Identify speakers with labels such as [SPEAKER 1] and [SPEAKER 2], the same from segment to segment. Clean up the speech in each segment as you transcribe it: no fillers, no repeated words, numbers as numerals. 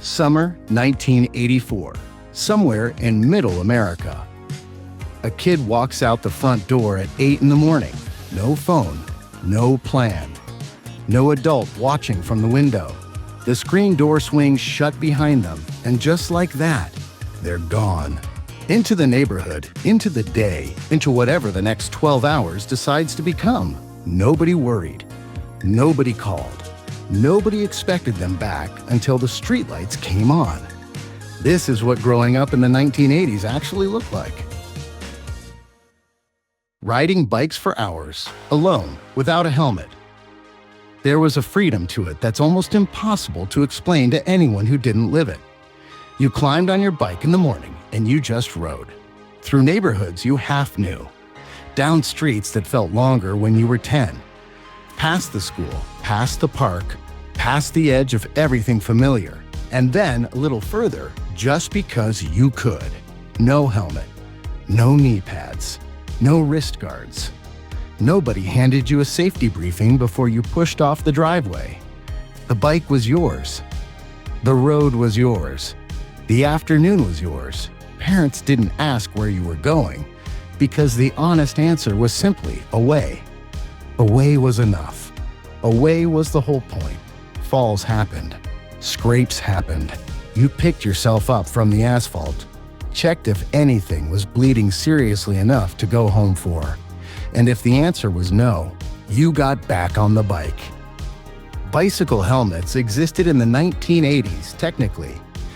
[SPEAKER 1] Summer 1984, somewhere in middle America. A kid walks out the front door at 8 in the morning. No phone, no plan. No adult watching from the window. The screen door swings shut behind them, and just like that, they're gone. Into the neighborhood, into the day, into whatever the next 12 hours decides to become. Nobody worried. Nobody called. Nobody expected them back until the streetlights came on. This is what growing up in the 1980s actually looked like. Riding bikes for hours, alone, without a helmet. There was a freedom to it that's almost impossible to explain to anyone who didn't live it. You climbed on your bike in the morning and you just rode. Through neighborhoods you half knew. Down streets that felt longer when you were 10. Past the school, past the park, past the edge of everything familiar, and then a little further just because you could. No helmet, no knee pads, no wrist guards. Nobody handed you a safety briefing before you pushed off the driveway. The bike was yours. The road was yours. The afternoon was yours. Parents didn't ask where you were going because the honest answer was simply away. Away was enough. Away was the whole point. Falls happened. Scrapes happened. You picked yourself up from the asphalt, checked if anything was bleeding seriously enough to go home for. And if the answer was no, you got back on the bike. Bicycle helmets existed in the 1980s, technically.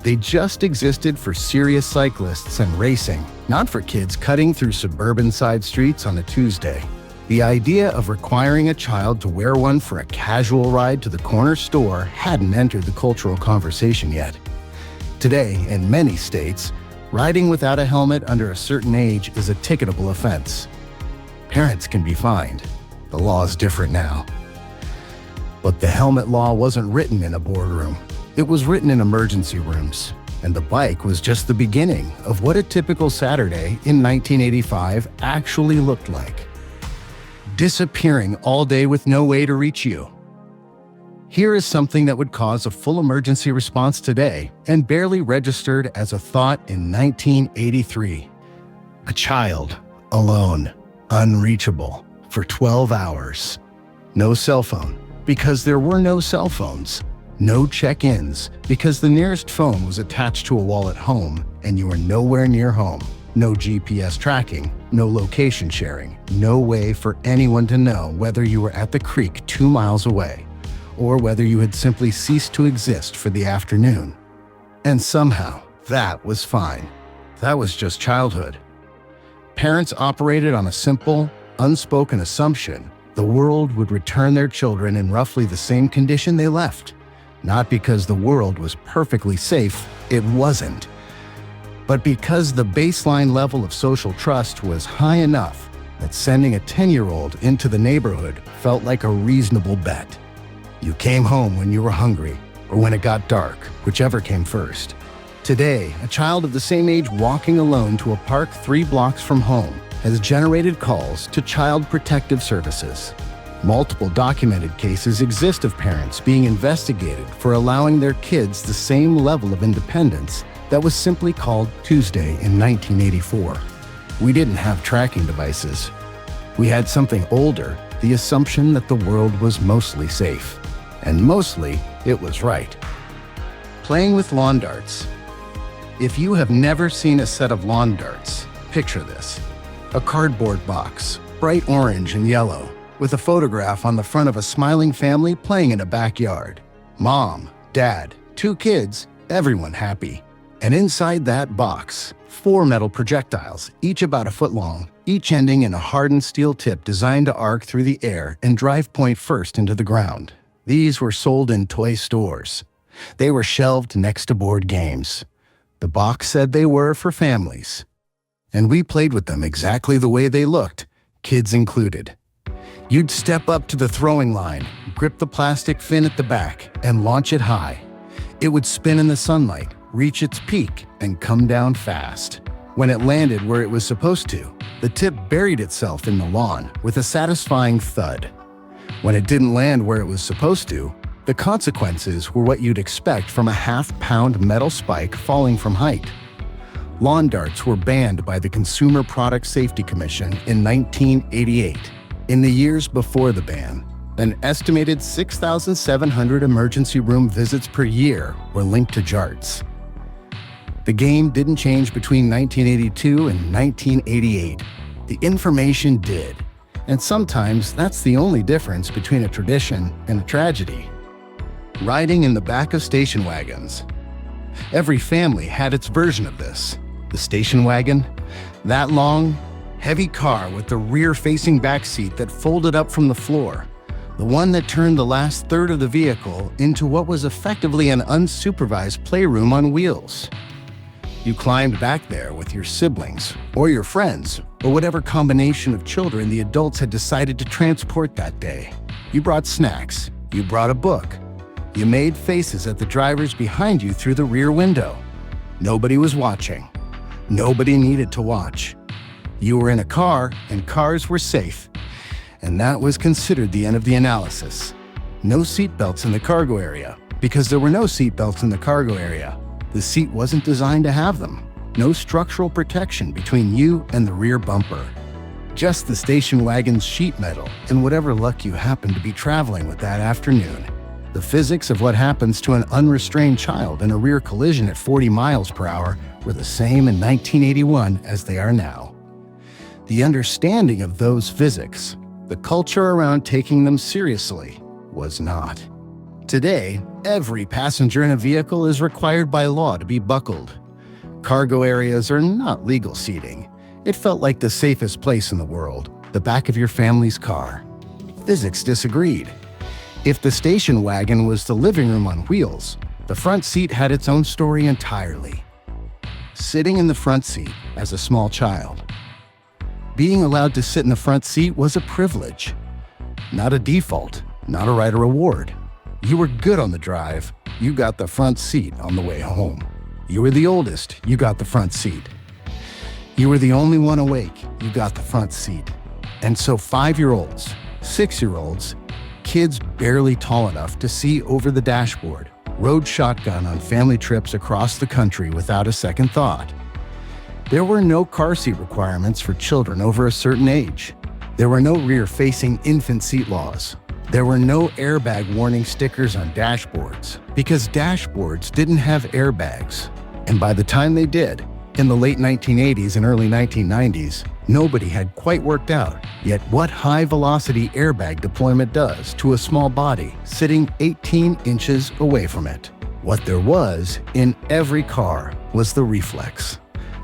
[SPEAKER 1] They just existed for serious cyclists and racing, not for kids cutting through suburban side streets on a Tuesday. The idea of requiring a child to wear one for a casual ride to the corner store hadn't entered the cultural conversation yet. Today, in many states, riding without a helmet under a certain age is a ticketable offense. Parents can be fined. The law is different now. But the helmet law wasn't written in a boardroom. It was written in emergency rooms. And the bike was just the beginning of what a typical Saturday in 1985 actually looked like. Disappearing all day with no way to reach you. Here is something that would cause a full emergency response today and barely registered as a thought in 1983. A child, alone, unreachable, for 12 hours. No cell phone, because there were no cell phones. No check-ins, because the nearest phone was attached to a wall at home and you were nowhere near home. No GPS tracking, no location sharing, no way for anyone to know whether you were at the creek 2 miles away, or whether you had simply ceased to exist for the afternoon. And somehow, that was fine. That was just childhood. Parents operated on a simple, unspoken assumption the world would return their children in roughly the same condition they left. Not because the world was perfectly safe, it wasn't. But because the baseline level of social trust was high enough that sending a 10-year-old into the neighborhood felt like a reasonable bet. You came home when you were hungry, or when it got dark, whichever came first. Today, a child of the same age walking alone to a park 3 blocks from home has generated calls to Child Protective Services. Multiple documented cases exist of parents being investigated for allowing their kids the same level of independence that was simply called Tuesday in 1984. We didn't have tracking devices. We had something older, the assumption that the world was mostly safe. And mostly, it was right. Playing with lawn darts. If you have never seen a set of lawn darts, picture this. A cardboard box, bright orange and yellow, with a photograph on the front of a smiling family playing in a backyard. Mom, dad, 2 kids, everyone happy. And inside that box, 4 metal projectiles, each about a foot long, each ending in a hardened steel tip designed to arc through the air and drive point first into the ground. These were sold in toy stores. They were shelved next to board games. The box said they were for families. And we played with them exactly the way they looked, kids included. You'd step up to the throwing line, grip the plastic fin at the back, and launch it high. It would spin in the sunlight, reach its peak, and come down fast. When it landed where it was supposed to, the tip buried itself in the lawn with a satisfying thud. When it didn't land where it was supposed to, The consequences were what you'd expect from a half-pound metal spike falling from height. Lawn darts were banned by the Consumer Product Safety Commission in 1988. In the years before the ban, an estimated 6,700 emergency room visits per year were linked to jarts. The game didn't change between 1982 and 1988. The information did. And sometimes that's the only difference between a tradition and a tragedy. Riding in the back of station wagons. Every family had its version of this. The station wagon, that long, heavy car with the rear-facing back seat that folded up from the floor, the one that turned the last third of the vehicle into what was effectively an unsupervised playroom on wheels. You climbed back there with your siblings, or your friends, or whatever combination of children the adults had decided to transport that day. You brought snacks. You brought a book. You made faces at the drivers behind you through the rear window. Nobody was watching. Nobody needed to watch. You were in a car, and cars were safe. And that was considered the end of the analysis. No seatbelts in the cargo area, because there were no seatbelts in the cargo area. The seat wasn't designed to have them. No structural protection between you and the rear bumper. Just the station wagon's sheet metal and whatever luck you happened to be traveling with that afternoon. The physics of what happens to an unrestrained child in a rear collision at 40 miles per hour were the same in 1981 as they are now. The understanding of those physics, the culture around taking them seriously, was not. Today, every passenger in a vehicle is required by law to be buckled. Cargo areas are not legal seating. It felt like the safest place in the world, the back of your family's car. Physics disagreed. If the station wagon was the living room on wheels, the front seat had its own story entirely. Sitting in the front seat as a small child. Being allowed to sit in the front seat was a privilege, not a default, not a right or reward. You were good on the drive, you got the front seat on the way home. You were the oldest, you got the front seat. You were the only one awake, you got the front seat. And so 5-year-olds, 6-year-olds, kids barely tall enough to see over the dashboard, rode shotgun on family trips across the country without a second thought. There were no car seat requirements for children over a certain age. There were no rear-facing infant seat laws. There were no airbag warning stickers on dashboards because dashboards didn't have airbags. And by the time they did, in the late 1980s and early 1990s, nobody had quite worked out yet what high-velocity airbag deployment does to a small body sitting 18 inches away from it. What there was in every car was the reflex.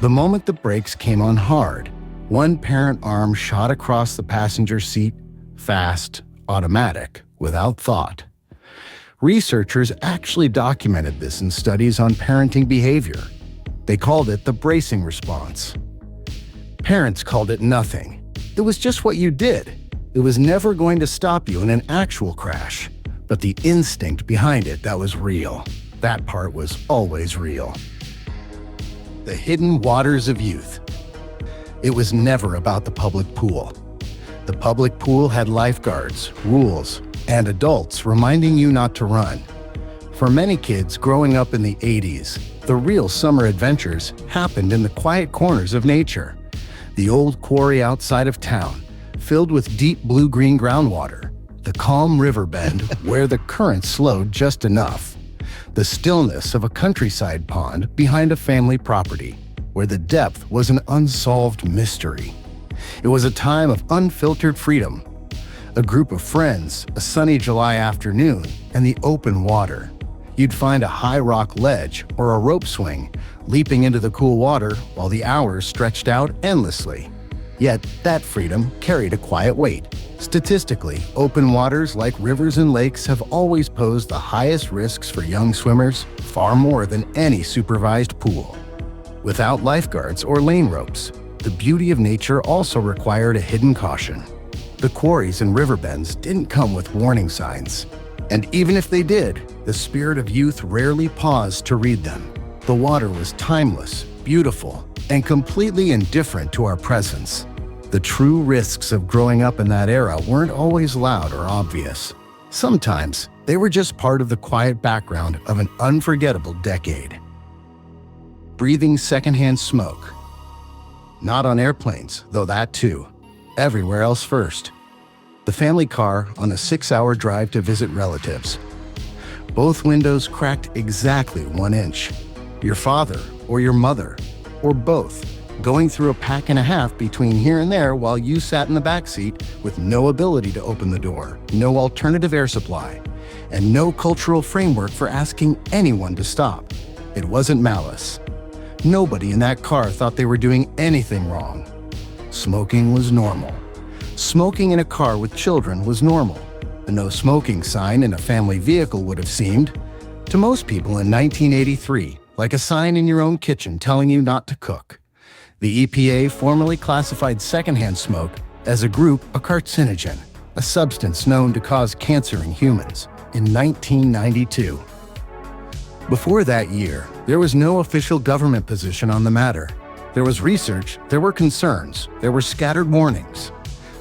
[SPEAKER 1] The moment the brakes came on hard, one parent arm shot across the passenger seat, fast, automatic, without thought. Researchers actually documented this in studies on parenting behavior. They called it the bracing response. Parents called it nothing. It was just what you did. It was never going to stop you in an actual crash, but the instinct behind it that was real. That part was always real. The hidden waters of youth. It was never about the public pool. The public pool had lifeguards, rules, and adults reminding you not to run. For many kids growing up in the 80s, the real summer adventures happened in the quiet corners of nature. The old quarry outside of town, filled with deep blue-green groundwater. The calm river bend where the current slowed just enough. The stillness of a countryside pond behind a family property, where the depth was an unsolved mystery. It was a time of unfiltered freedom. A group of friends, a sunny July afternoon, and the open water. You'd find a high rock ledge or a rope swing, leaping into the cool water while the hours stretched out endlessly. Yet that freedom carried a quiet weight. Statistically, open waters like rivers and lakes have always posed the highest risks for young swimmers, far more than any supervised pool. Without lifeguards or lane ropes, the beauty of nature also required a hidden caution. The quarries and riverbends didn't come with warning signs. And even if they did, the spirit of youth rarely paused to read them. The water was timeless, beautiful, and completely indifferent to our presence. The true risks of growing up in that era weren't always loud or obvious. Sometimes, They were just part of the quiet background of an unforgettable decade. Breathing secondhand smoke. Not on airplanes, though that too. Everywhere else first. The family car on a 6-hour drive to visit relatives. Both windows cracked exactly 1 inch. Your father or your mother, or both, going through a pack and a half between here and there while you sat in the back seat with no ability to open the door, no alternative air supply, and no cultural framework for asking anyone to stop. It wasn't malice. Nobody in that car thought they were doing anything wrong. Smoking was normal. Smoking in a car with children was normal. The no smoking sign in a family vehicle would have seemed, to most people in 1983, like a sign in your own kitchen telling you not to cook. The EPA formally classified secondhand smoke as a carcinogen, a substance known to cause cancer in humans, in 1992. Before that year, there was no official government position on the matter. There was research, there were concerns, there were scattered warnings.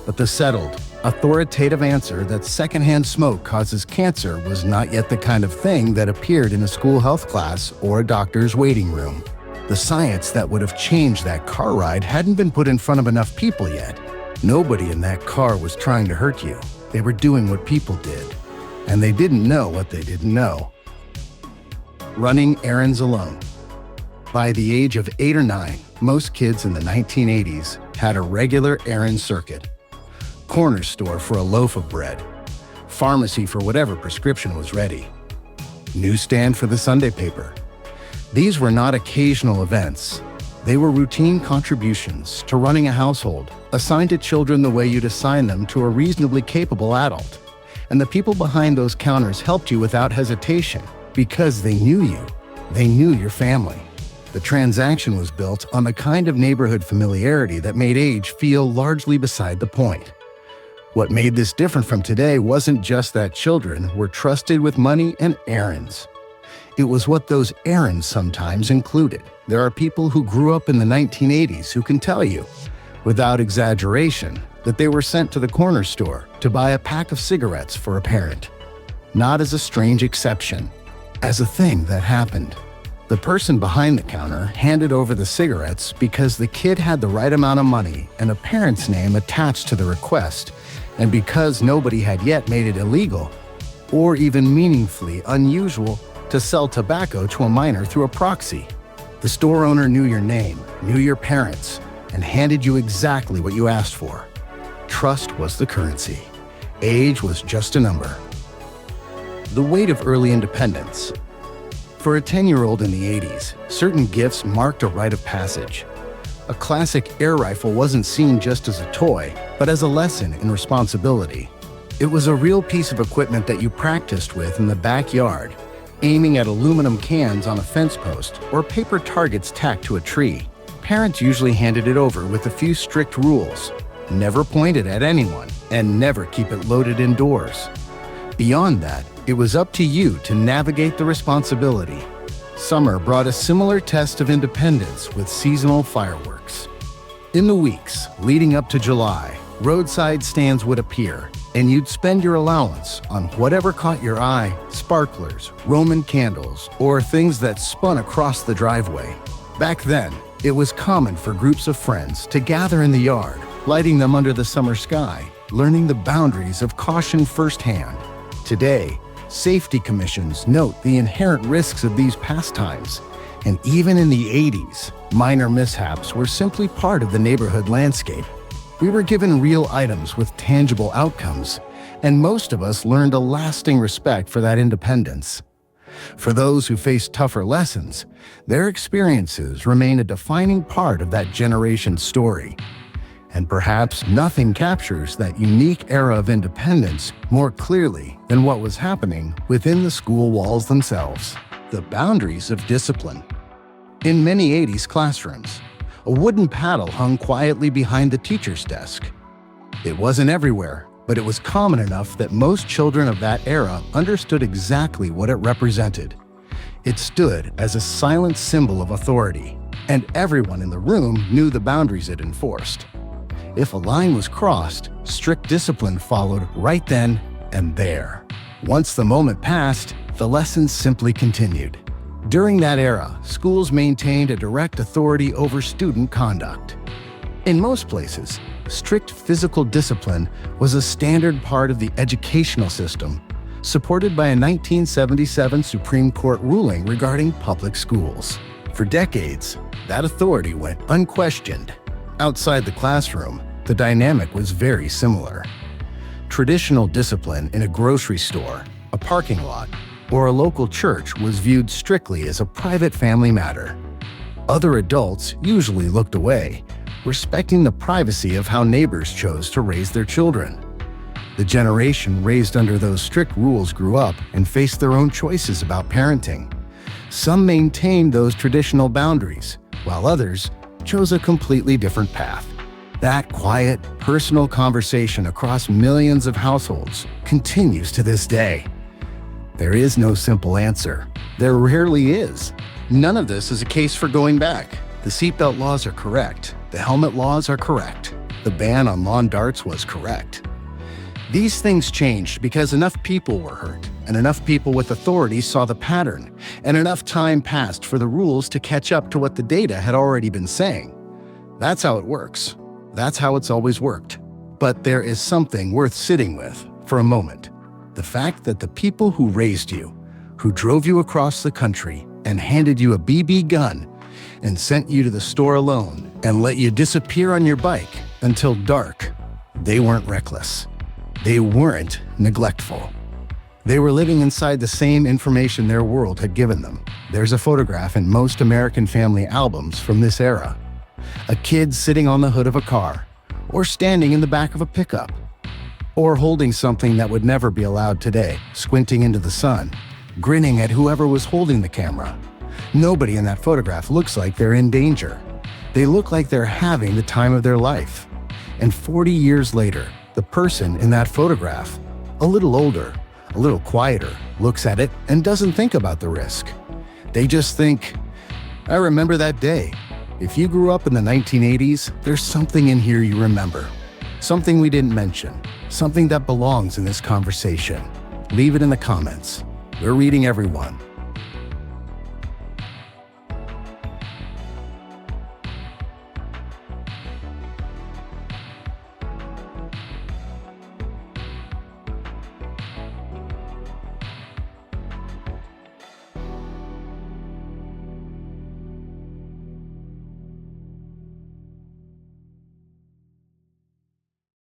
[SPEAKER 1] But the settled, authoritative answer that secondhand smoke causes cancer was not yet the kind of thing that appeared in a school health class or a doctor's waiting room. The science that would have changed that car ride hadn't been put in front of enough people yet. Nobody in that car was trying to hurt you. They were doing what people did. And they didn't know what they didn't know. Running errands alone. By the age of 8 or 9, most kids in the 1980s had a regular errand circuit. Corner store for a loaf of bread. Pharmacy for whatever prescription was ready. Newsstand for the Sunday paper. These were not occasional events. They were routine contributions to running a household, assigned to children the way you'd assign them to a reasonably capable adult. And the people behind those counters helped you without hesitation because they knew you. They knew your family. The transaction was built on the kind of neighborhood familiarity that made age feel largely beside the point. What made this different from today wasn't just that children were trusted with money and errands. It was what those errands sometimes included. There are people who grew up in the 1980s who can tell you, without exaggeration, that they were sent to the corner store to buy a pack of cigarettes for a parent. Not as a strange exception, as a thing that happened. The person behind the counter handed over the cigarettes because the kid had the right amount of money and a parent's name attached to the request, and because nobody had yet made it illegal, or even meaningfully unusual, to sell tobacco to a minor through a proxy. The store owner knew your name, knew your parents, and handed you exactly what you asked for. Trust was the currency. Age was just a number. The weight of early independence. For a 10-year-old in the 80s, certain gifts marked a rite of passage. A classic air rifle wasn't seen just as a toy, but as a lesson in responsibility. It was a real piece of equipment that you practiced with in the backyard, aiming at aluminum cans on a fence post or paper targets tacked to a tree. Parents usually handed it over with a few strict rules. Never point it at anyone, and never keep it loaded indoors. Beyond that, it was up to you to navigate the responsibility. Summer brought a similar test of independence with seasonal fireworks. In the weeks leading up to July, roadside stands would appear, and you'd spend your allowance on whatever caught your eye: sparklers, Roman candles, or things that spun across the driveway. Back then, it was common for groups of friends to gather in the yard, lighting them under the summer sky, learning the boundaries of caution firsthand. Today, safety commissions note the inherent risks of these pastimes, and even in the 80s, minor mishaps were simply part of the neighborhood landscape. We were given real items with tangible outcomes, and most of us learned a lasting respect for that independence. For those who faced tougher lessons, their experiences remain a defining part of that generation's story. And perhaps nothing captures that unique era of independence more clearly than what was happening within the school walls themselves. The boundaries of discipline. In many 80s classrooms, a wooden paddle hung quietly behind the teacher's desk. It wasn't everywhere, but it was common enough that most children of that era understood exactly what it represented. It stood as a silent symbol of authority, and everyone in the room knew the boundaries it enforced. If a line was crossed, strict discipline followed right then and there. Once the moment passed, the lessons simply continued. During that era, schools maintained a direct authority over student conduct. In most places, strict physical discipline was a standard part of the educational system, supported by a 1977 Supreme Court ruling regarding public schools. For decades, that authority went unquestioned. Outside the classroom, the dynamic was very similar. Traditional discipline in a grocery store, a parking lot, or a local church was viewed strictly as a private family matter. Other adults usually looked away, respecting the privacy of how neighbors chose to raise their children. The generation raised under those strict rules grew up and faced their own choices about parenting. Some maintained those traditional boundaries, while others chose a completely different path. That quiet, personal conversation across millions of households continues to this day. There is no simple answer. There rarely is. None of this is a case for going back. The seatbelt laws are correct. The helmet laws are correct. The ban on lawn darts was correct. These things changed because enough people were hurt, and enough people with authority saw the pattern, and enough time passed for the rules to catch up to what the data had already been saying. That's how it works. That's how it's always worked. But there is something worth sitting with for a moment. The fact that the people who raised you, who drove you across the country and handed you a BB gun and sent you to the store alone and let you disappear on your bike until dark, they weren't reckless. They weren't neglectful. They were living inside the same information their world had given them. There's a photograph in most American family albums from this era. A kid sitting on the hood of a car, or standing in the back of a pickup, or holding something that would never be allowed today, squinting into the sun, grinning at whoever was holding the camera. Nobody in that photograph looks like they're in danger. They look like they're having the time of their life. And 40 years later, the person in that photograph, a little older, a little quieter, looks at it and doesn't think about the risk. They just think, I remember that day. If you grew up in the 1980s, there's something in here you remember. Something we didn't mention. Something that belongs in this conversation. Leave it in the comments. We're reading everyone.